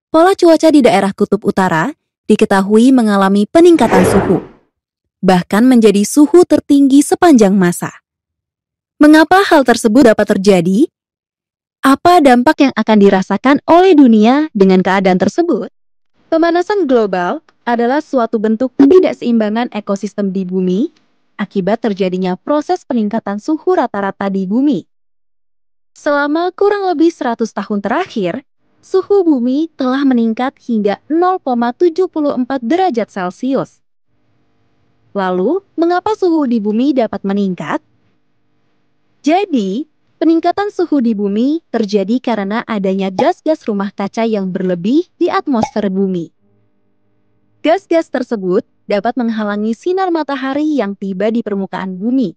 Pola cuaca di daerah Kutub Utara diketahui mengalami peningkatan suhu, bahkan menjadi suhu tertinggi sepanjang masa. Mengapa hal tersebut dapat terjadi? Apa dampak yang akan dirasakan oleh dunia dengan keadaan tersebut? Pemanasan global adalah suatu bentuk ketidakseimbangan ekosistem di bumi akibat terjadinya proses peningkatan suhu rata-rata di bumi. Selama kurang lebih 100 tahun terakhir, suhu bumi telah meningkat hingga 0,74 derajat Celcius. Lalu, mengapa suhu di bumi dapat meningkat? Jadi, peningkatan suhu di bumi terjadi karena adanya gas-gas rumah kaca yang berlebih di atmosfer bumi. Gas-gas tersebut dapat menghalangi sinar matahari yang tiba di permukaan bumi,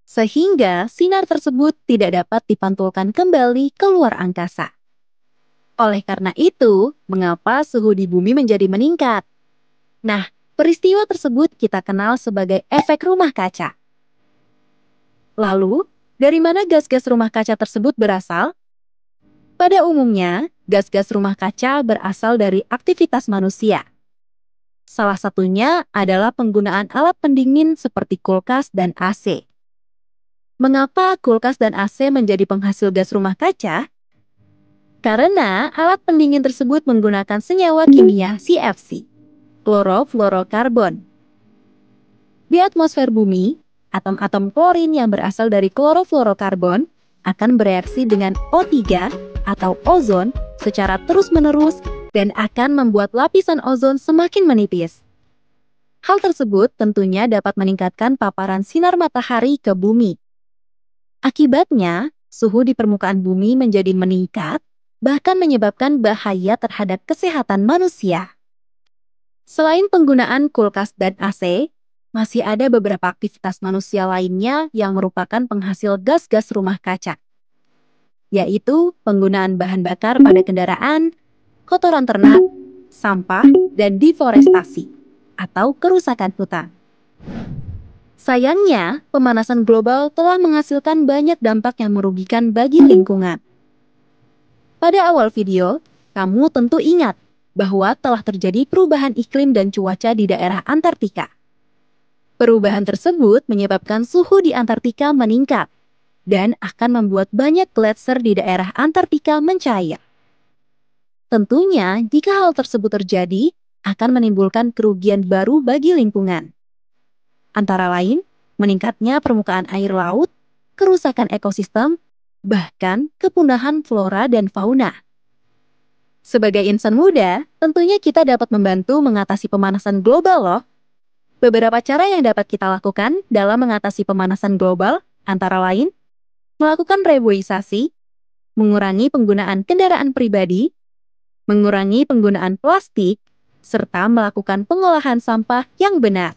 sehingga sinar tersebut tidak dapat dipantulkan kembali keluar angkasa. Oleh karena itu, mengapa suhu di bumi menjadi meningkat? Nah, peristiwa tersebut kita kenal sebagai efek rumah kaca. Lalu, dari mana gas-gas rumah kaca tersebut berasal? Pada umumnya, gas-gas rumah kaca berasal dari aktivitas manusia. Salah satunya adalah penggunaan alat pendingin seperti kulkas dan AC. Mengapa kulkas dan AC menjadi penghasil gas rumah kaca? Karena alat pendingin tersebut menggunakan senyawa kimia CFC, klorofluorokarbon. Di atmosfer bumi, atom-atom klorin yang berasal dari klorofluorokarbon akan bereaksi dengan O3 atau ozon secara terus-menerus dan akan membuat lapisan ozon semakin menipis. Hal tersebut tentunya dapat meningkatkan paparan sinar matahari ke bumi. Akibatnya, suhu di permukaan bumi menjadi meningkat, bahkan menyebabkan bahaya terhadap kesehatan manusia. Selain penggunaan kulkas dan AC, masih ada beberapa aktivitas manusia lainnya yang merupakan penghasil gas-gas rumah kaca, yaitu penggunaan bahan bakar pada kendaraan, kotoran ternak, sampah, dan deforestasi, atau kerusakan hutan. Sayangnya, pemanasan global telah menghasilkan banyak dampak yang merugikan bagi lingkungan. Pada awal video, kamu tentu ingat bahwa telah terjadi perubahan iklim dan cuaca di daerah Antartika. Perubahan tersebut menyebabkan suhu di Antartika meningkat dan akan membuat banyak gletser di daerah Antartika mencair. Tentunya, jika hal tersebut terjadi, akan menimbulkan kerugian baru bagi lingkungan. Antara lain, meningkatnya permukaan air laut, kerusakan ekosistem, bahkan kepunahan flora dan fauna. Sebagai insan muda, tentunya kita dapat membantu mengatasi pemanasan global loh. Beberapa cara yang dapat kita lakukan dalam mengatasi pemanasan global antara lain, melakukan reboisasi, mengurangi penggunaan kendaraan pribadi, mengurangi penggunaan plastik, serta melakukan pengolahan sampah yang benar.